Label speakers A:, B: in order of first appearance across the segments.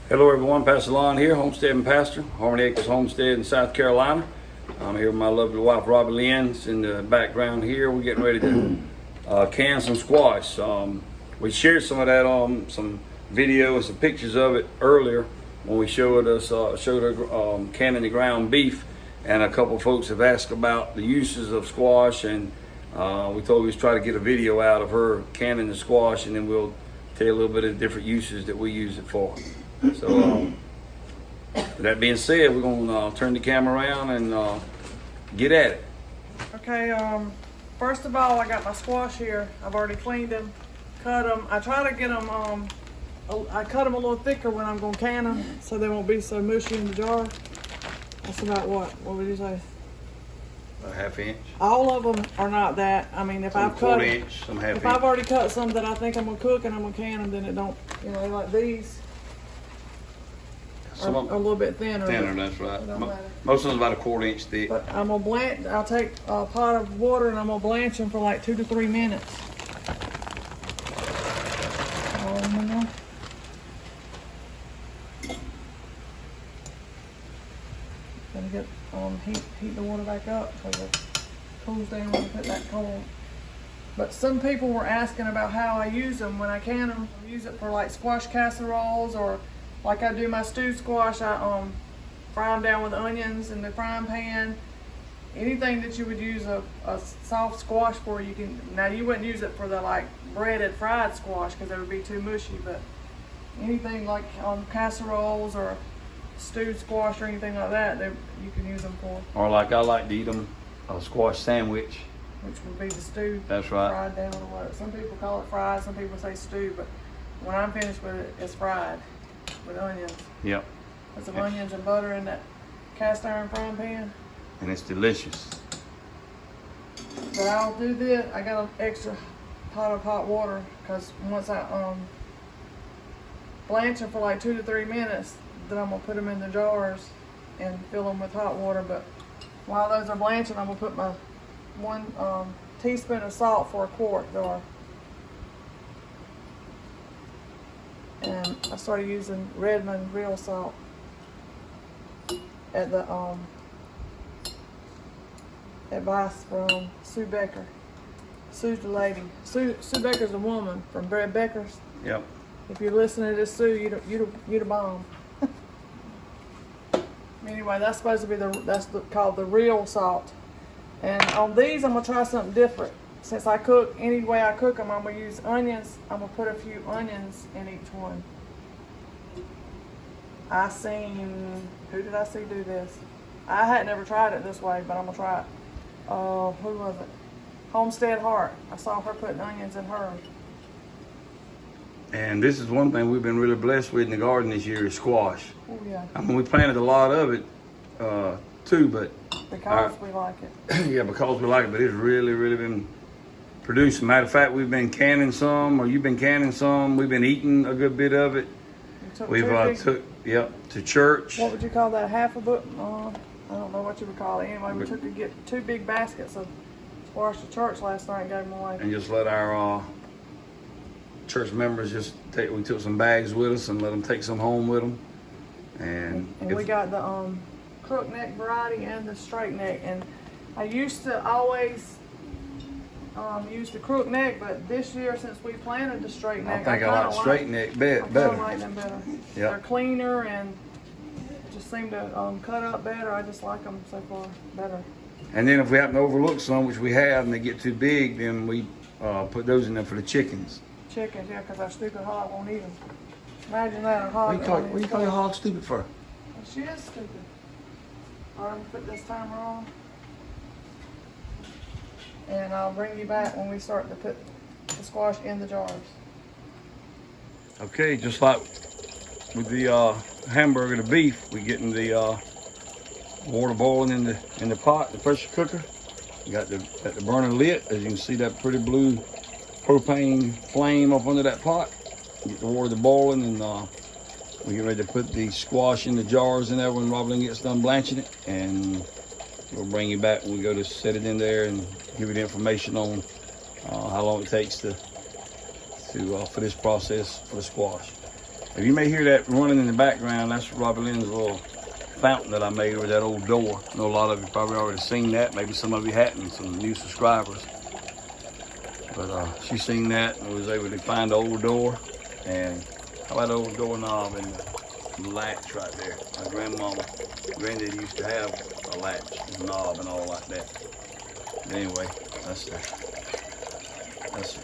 A: Hello everyone, Pastor Lon here, Homesteading Pastor, Harmony Acres Homestead in South Carolina. I'm here with my lovely wife, Robbie Lynn, in the background here. We're getting ready to can some squash. We shared some of that on some video and some pictures of it earlier when we showed her canning the ground beef, and a couple folks have asked about the uses of squash, and we told we was try to get a video out of her canning the squash, and then we'll tell you a little bit of the different uses that we use it for. So with that being said, we're gonna turn the camera around and get at it.
B: Okay, first of all, I got my squash here. I've already cleaned them, cut them. I try to get them, I cut them a little thicker when I'm gonna can them so they won't be so mushy in the jar. That's about what would you say?
A: A half inch.
B: All of them are not that. I mean, if
A: Some
B: I've cut,
A: inch, some half
B: if
A: inch.
B: I've already cut some that I think I'm gonna cook and I'm gonna can them, then it don't, like these.
A: Some
B: Are
A: of
B: a little bit thinner.
A: thinner, that's right.
B: It don't matter.
A: Most of them about a 1/4 inch thick.
B: But I'm gonna blanch. I'll take a pot of water and I'm gonna blanch them for like 2 to 3 minutes. All in there. Gonna get heat the water back up so it cools down and put that cold. But some people were asking about how I use them when I can them. I use it for like squash casseroles, or like I do my stewed squash. I fry them down with onions in the frying pan. Anything that you would use a soft squash for, you can. Now you wouldn't use it for the like breaded fried squash because it would be too mushy. But anything like casseroles or stewed squash or anything like that, you can use them for.
A: Or like I like to eat them, a squash sandwich.
B: Which would be the stew.
A: That's right.
B: Fried down or whatever. Some people call it fried, some people say stew, but when I'm finished with it, it's fried with onions.
A: Yep.
B: Put some onions and butter in that cast iron frying pan.
A: And it's delicious.
B: But I'll do this. I got an extra pot of hot water because once I blanch them for like 2 to 3 minutes, then I'm gonna put them in the jars and fill them with hot water. But while those are blanching, I'm gonna put my 1 teaspoon of salt for a quart jar. And I started using Redmond real salt at the advice from Sue Becker. Sue's the lady. Sue Becker's a woman from Bread Becker's.
A: Yep.
B: If you're listening to this, Sue, you're the bomb. Anyway, that's supposed to be called the real salt. And on these, I'm gonna try something different. Since I cook any way I cook them, I'm gonna use onions. I'm gonna put a few onions in each one. Who did I see do this? I had never tried it this way, but I'm gonna try it. Who was it? Homestead Heart. I saw her putting onions in hers.
A: And this is one thing we've been really blessed with in the garden this year is squash.
B: Oh yeah.
A: I mean, we planted a lot of it too, but
B: Because we like it.
A: yeah, because we like it, but it's really, really been producing. Matter of fact, we've been canning some, or you've been canning some. We've been eating a good bit of it. We've took to church.
B: What would you call that? Half a book? I don't know what you would call it. Anyway, we took to get 2 big baskets of squash to church last night and gave them away.
A: And just let our church members we took some bags with us and let them take some home with them. And
B: we got the crook neck variety and the straight neck. And I used to always use the crook neck, but this year since we planted the straight neck,
A: I think I like straight neck better.
B: I like them better.
A: Yep.
B: They're cleaner and just seem to cut up better. I just like them so far better.
A: And then if we happen to overlook some, which we have, and they get too big, then we put those in there for the chickens.
B: Chickens, yeah, because our stupid hog won't eat them. Imagine that, a hog.
A: What you call your hog stupid for?
B: Well, she is stupid. All right, I'm gonna put this timer on. And I'll bring you back when we start to put the squash in the jars.
A: Okay, just like with the hamburger, the beef, we're getting the water boiling in the pot, the pressure cooker. We got the burner lit. As you can see, that pretty blue propane flame up under that pot. Get the water boiling, and we get ready to put the squash in the jars in there when Robbie gets done blanching it, and we'll bring you back when we go to set it in there and give you the information on how long it takes for this process for the squash. If you may hear that running in the background, that's Robbie Lynn's little fountain that I made over that old door. I know a lot of you probably already seen that. Maybe some of you hadn't, some new subscribers. But she seen that and was able to find the old door. And how about the old doorknob and the latch right there? My granddad used to have a latch and knob and all like that. But anyway,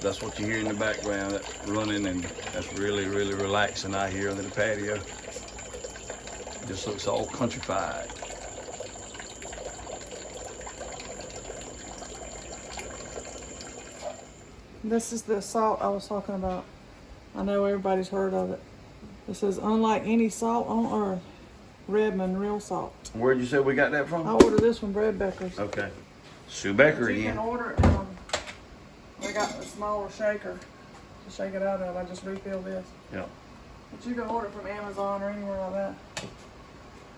A: that's what you hear in the background, that running, and that's really, really relaxing out here under the patio. It just looks all countrified.
B: This is the salt I was talking about. I know everybody's heard of it. This is unlike any salt on earth. Redmond real salt.
A: Where'd you say we got that from?
B: I ordered this from Bread Becker's.
A: Okay. Sue Becker
B: You
A: again.
B: can order it. They got a smaller shaker to shake it out of. I just refilled this.
A: Yeah.
B: But you can order it from Amazon or anywhere like that.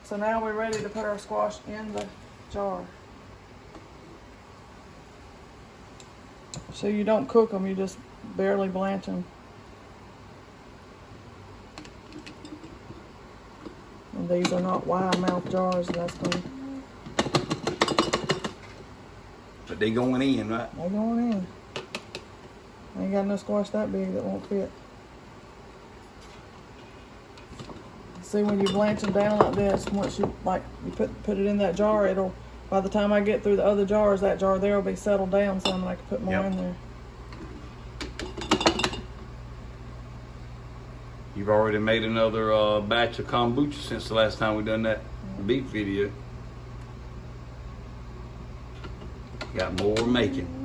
B: So now we're ready to put our squash in the jar. So you don't cook them, you just barely blanch them. And these are not wide mouth jars, that's going.
A: But they going in, right?
B: They're going in. I ain't got no squash that big that won't fit. See, when you blanch them down like this, once you put it in that jar, it'll, by the time I get through the other jars, that jar there will be settled down some and I can put more in there.
A: You've already made another batch of kombucha since the last time we done that beef video. Got more making.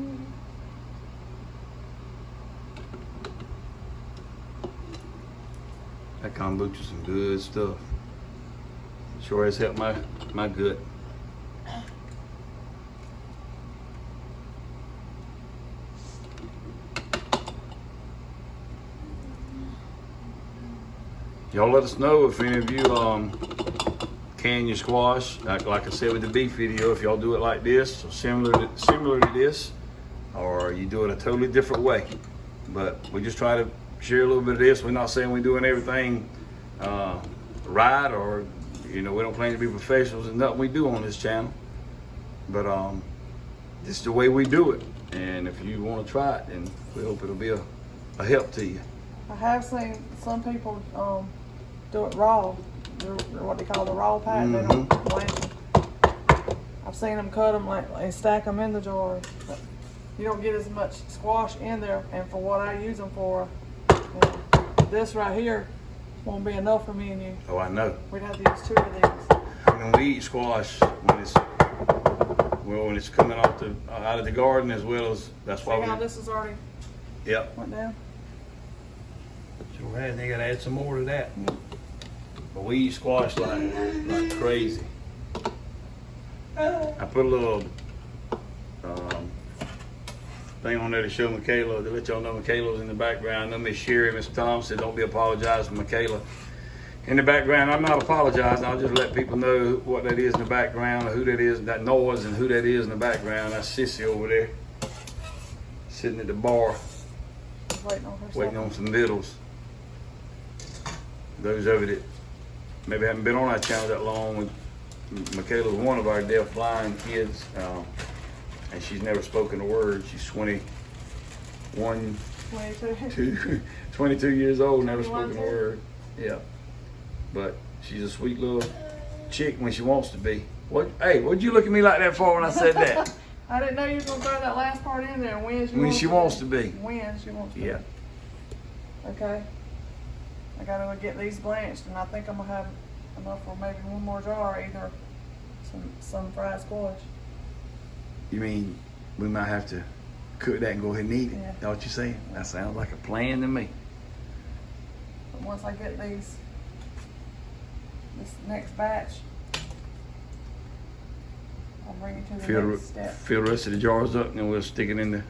A: That kombucha's some good stuff. Sure has helped my gut. Y'all let us know if any of you can your squash. Like I said with the beef video, if y'all do it like this, or similar to this, or you do it a totally different way. But we just try to share a little bit of this. We're not saying we're doing everything right, or we don't claim to be professionals in nothing we do on this channel. But this is the way we do it. And if you want to try it, then we hope it'll be a help to you.
B: I have seen some people do it raw. Do what they call the raw pack. They don't blanch them. I've seen them cut them and stack them in the jar. But you don't get as much squash in there. And for what I use them for, this right here won't be enough for me and you.
A: Oh, I know.
B: We'd have to use 2 of these.
A: When we eat squash, when it's coming off out of the garden, as well as that's why.
B: See how this is already went down.
A: Sure has. They gotta add some more to that. But we eat squash like crazy. I put a little thing on there to show Michaela, to let y'all know Michaela's in the background. I know Miss Sherry, Miss Thompson, don't be apologizing for Michaela. In the background, I'm not apologizing. I'll just let people know what that is in the background, or who that is, that noise, and who that is in the background. That's Sissy over there, sitting at the bar, waiting on some vittles. Those of you that maybe haven't been on our channel that long, Michaela's one of our deaf blind kids, and she's never spoken a word. She's 22 years old, never spoken a word. Yeah, but she's a sweet little chick when she wants to be. Hey, what'd you look at me like that for when I said that?
B: I didn't know you were gonna throw that last part in there. When
A: she wants to be.
B: When she wants to be.
A: Yeah.
B: Okay. I gotta get these blanched, and I think I'm gonna have enough for maybe one more jar, either some fried squash.
A: You mean we might have to cook that and go ahead and eat it?
B: Yeah.
A: Know what you're saying? That sounds like a plan to me.
B: But once I get this next batch, I'll bring it to the next step.
A: Fill the rest of the jars up, and then we'll stick it in the.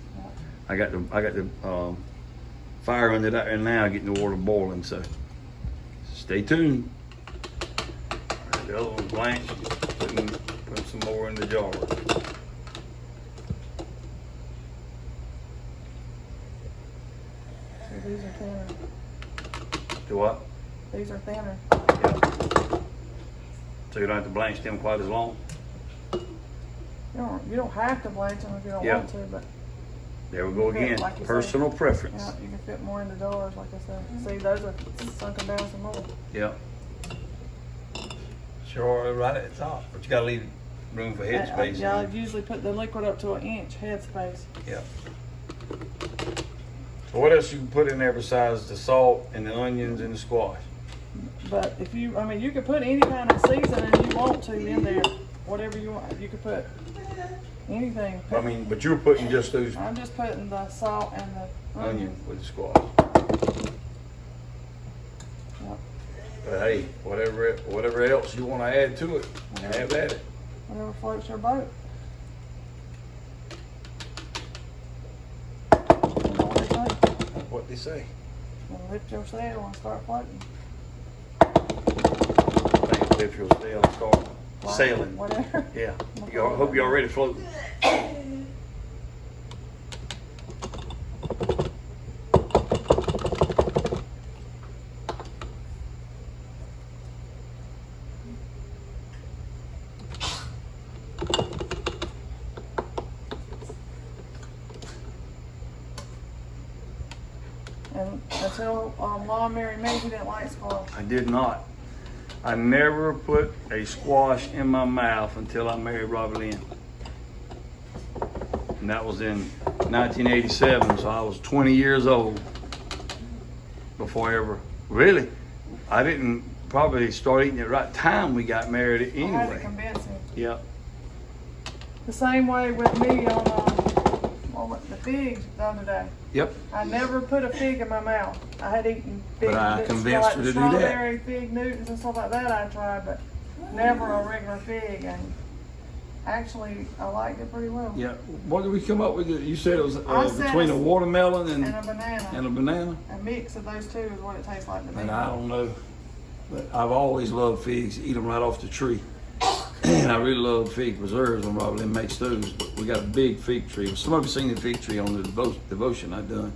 A: I got the fire under that right now, getting the water boiling. So stay tuned. The other one's blank. Put some more in the jar.
B: So these are kind of.
A: Do what?
B: These are thinner.
A: Yeah. So you don't have to blanch them quite as long.
B: You don't have to blanch them if you don't
A: Yeah.
B: want to, but
A: There we go
B: You fit,
A: again.
B: like you
A: Personal preference.
B: yeah, you can fit more into jars, like I said. See, those are sunken down some more.
A: Yeah. Sure, right at the top, but you gotta leave room for headspace.
B: Yeah, I usually put the liquid up to 1 inch headspace.
A: Yeah. So what else you can put in there besides the salt and the onions and the squash?
B: But if you, I mean, you could put any kind of seasoning you want to in there, whatever you want. You could put anything.
A: I mean, but you're putting just those
B: I'm just putting the salt and the
A: onions
B: onions.
A: with the squash.
B: Yep.
A: But hey, whatever else you want to add to it, have at it.
B: Whatever floats your boat. You know what they say?
A: What they say.
B: Well, lift your sail and start floating.
A: Think lift your sail and start sailing.
B: Whatever.
A: Yeah. I hope you're already floating.
B: And until Mom married me, he didn't like squash.
A: I did not. I never put a squash in my mouth until I married Robbie Lynn. And that was in 1987, so I was 20 years old before I ever, really, I didn't probably start eating it right time we got married
B: I had to
A: anyway.
B: convince him.
A: Yeah,
B: The same way with me on the figs the other day.
A: yep.
B: I never put a fig in my mouth. I had eaten figs,
A: But I convinced her to do that.
B: strawberry fig Newtons and stuff like that I tried, but never a regular fig. And actually, I liked it pretty well.
A: Yeah, what did we come up with? You said it was
B: I said
A: between a
B: it's-
A: watermelon
B: And a banana.
A: and a banana?
B: A mix of those two is what it tastes like to me.
A: And I don't know, but I've always loved figs, eat them right off the tree. And I really love fig preserves when Robbie Lynn makes those. But we got a big fig tree. Some of you seen the fig tree on the devotion I done.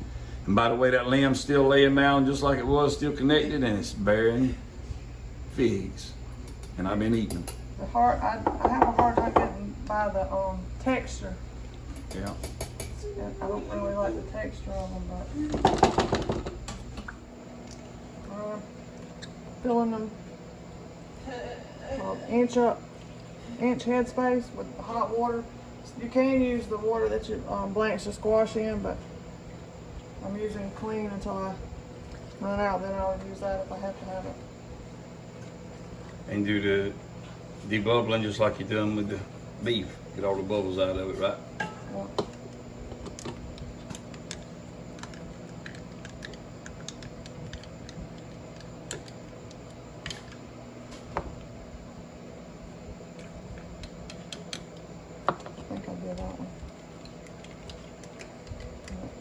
A: And by the way, that limb's still laying down just like it was, still connected, and it's bearing figs. And I've been eating them.
B: I have a hard time getting by the texture.
A: Yeah.
B: I don't really like the texture of them, but filling them inch headspace with hot water. You can use the water that you blanch the squash in, but I'm using clean until I run out. Then I'll use that if I have to have it.
A: And do the debubbling just like you done with the beef. Get all the bubbles out of it, right?
B: Yeah. I think I did that one.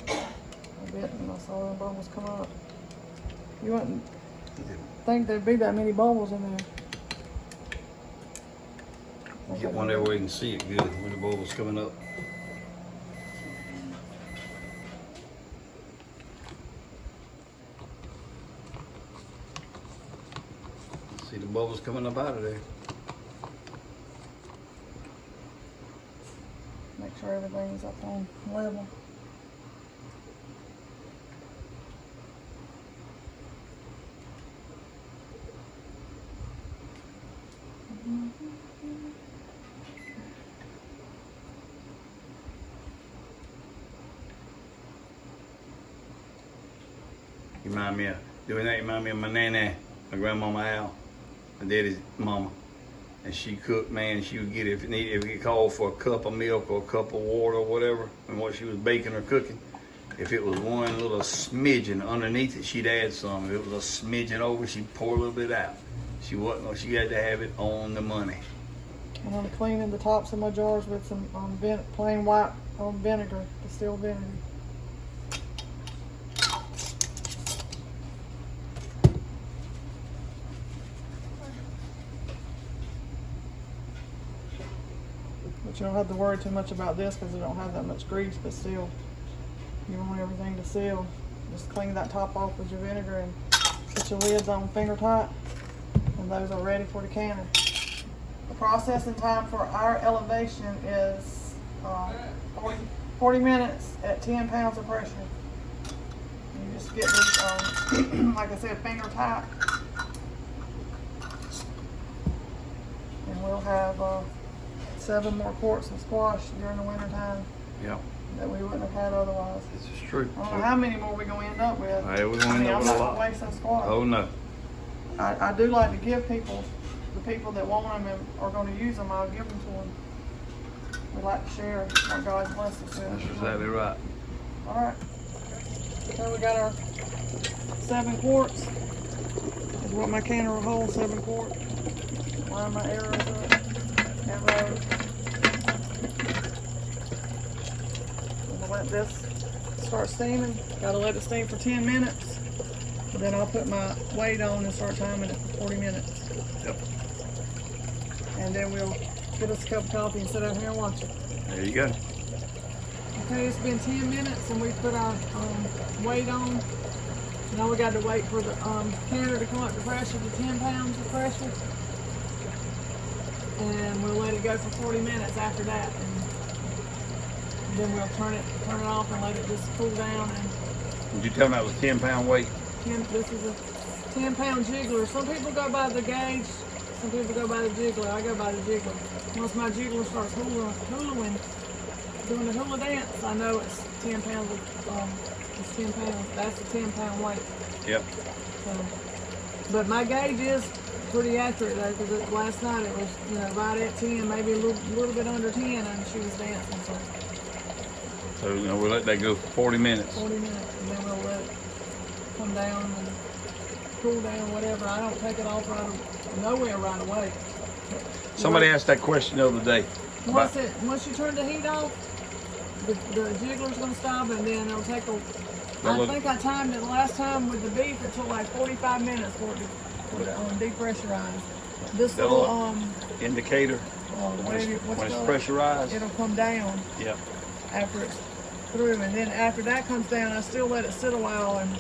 B: I did, and I saw the bubbles come up. You wouldn't think there'd be that many bubbles in there.
A: Get one there where you can see it good, where the bubbles coming up. See the bubbles coming up out of there.
B: Make sure everything's up on level.
A: You remind me of, doing that remind me of my nana, my grandmama Al, my daddy's mama. And she cooked, man, she would get, if it get called for a cup of milk or a cup of water or whatever, and what she was baking or cooking, if it was one little smidgen underneath it, she'd add some. If it was a smidgen over, she'd pour a little bit out. She had to have it on the money.
B: And I'm cleaning the tops of my jars with some plain white vinegar, distilled vinegar. But you don't have to worry too much about this because it don't have that much grease, but still, you want everything to seal. Just clean that top off with your vinegar and Put your lids on finger tight, and those are ready for the canner. The processing time for our elevation is 40 minutes at 10 pounds of pressure. You just get this, like I said, finger tight. And we'll have 7 more quarts of squash during the winter time.
A: Yeah.
B: That we wouldn't have had otherwise.
A: This is true.
B: I don't know how many more we're going to end up with.
A: Hey, we're going to end up
B: I'm
A: with
B: not
A: a
B: going
A: lot.
B: to waste those squash.
A: Oh no.
B: I do like to give people, the people that want them and are going to use them, I'll give them to them. We like to share what God's blessed us with.
A: That's exactly right.
B: All right. So we got our 7 quarts. Is what my canner will hold, 7 quarts. Line my arrows up and road. Let this start steaming. Gotta let it steam for 10 minutes. Then I'll put my weight on and start timing it for 40 minutes.
A: Yep.
B: And then we'll get us a cup of coffee and sit out here and watch it.
A: There you go.
B: Okay, it's been 10 minutes and we put our weight on. Now we got to wait for the canner to come up to pressure to 10 pounds of pressure. And we'll let it go for 40 minutes after that. And then we'll turn it off and let it just cool down. And
A: Did you tell me that was 10-pound weight?
B: this is a 10-pound jiggler. Some people go by the gauge, some people go by the jiggler. I go by the jiggler. Once my jiggler starts hulaing, doing the hula dance, I know it's 10 pounds it's 10 pounds. That's a 10-pound weight.
A: Yep.
B: So, but my gauge is pretty accurate though, because last night it was, right at 10, maybe a little bit under 10, and she was dancing.
A: So we'll let that go for 40 minutes.
B: 40 minutes, and then we'll let it come down and cool down, whatever. I don't take it off nowhere right away.
A: Somebody asked that question the other day.
B: Once you turn the heat off, the jiggler's gonna stop, and then it'll take I think I timed it last time with the beef. It took like 45 minutes for it to depressurize. This little
A: indicator.
B: when
A: it's pressurized,
B: it'll come down.
A: Yep.
B: After it's through, and then after that comes down, I still let it sit a while and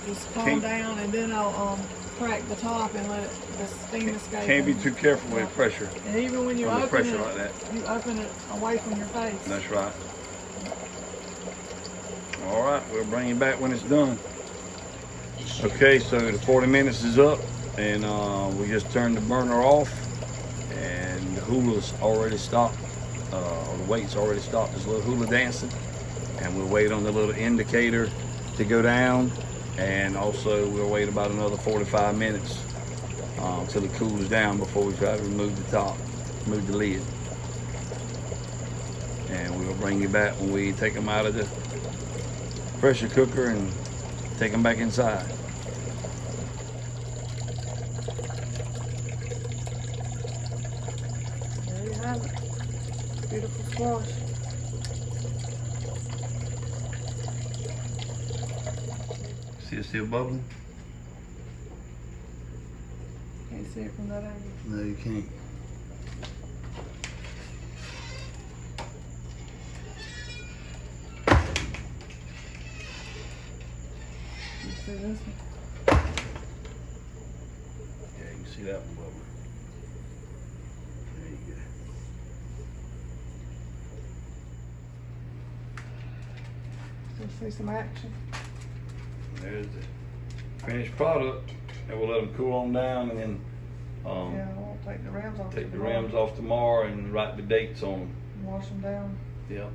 B: just calm down, and then I'll crack the top and let the steam escape.
A: Can't be too careful with pressure.
B: And even when you
A: Under
B: open
A: pressure
B: it,
A: like that.
B: you open it away from your face.
A: That's right. All right, we'll bring you back when it's done. Okay, so the 40 minutes is up, and we just turned the burner off, and the hula's already stopped. Or the weight's already stopped. This little hula dancing, and we'll wait on the little indicator to go down, and also we'll wait about another 45 minutes till it cools down before we try to remove the lid. And we'll bring you back when we take them out of the pressure cooker and take them back inside.
B: There you have it. Beautiful squash.
A: See it still bubbling?
B: Can't see it from that angle.
A: No, you can't.
B: You see this one?
A: Yeah, you can see that one bubbling. There you go.
B: Still see some action.
A: There's the finished product, and we'll let them cool on down, and then
B: Yeah, we'll take the rims off.
A: take the rims off tomorrow and write the dates on them.
B: Wash them down.
A: Yep.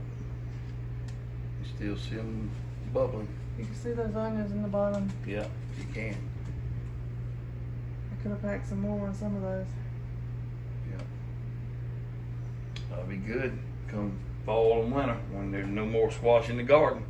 A: You still see them bubbling.
B: You can see those onions in the bottom.
A: Yep, you can.
B: I could have packed some more on some of those.
A: Yep. That'll be good come fall and winter when there's no more squash in the garden.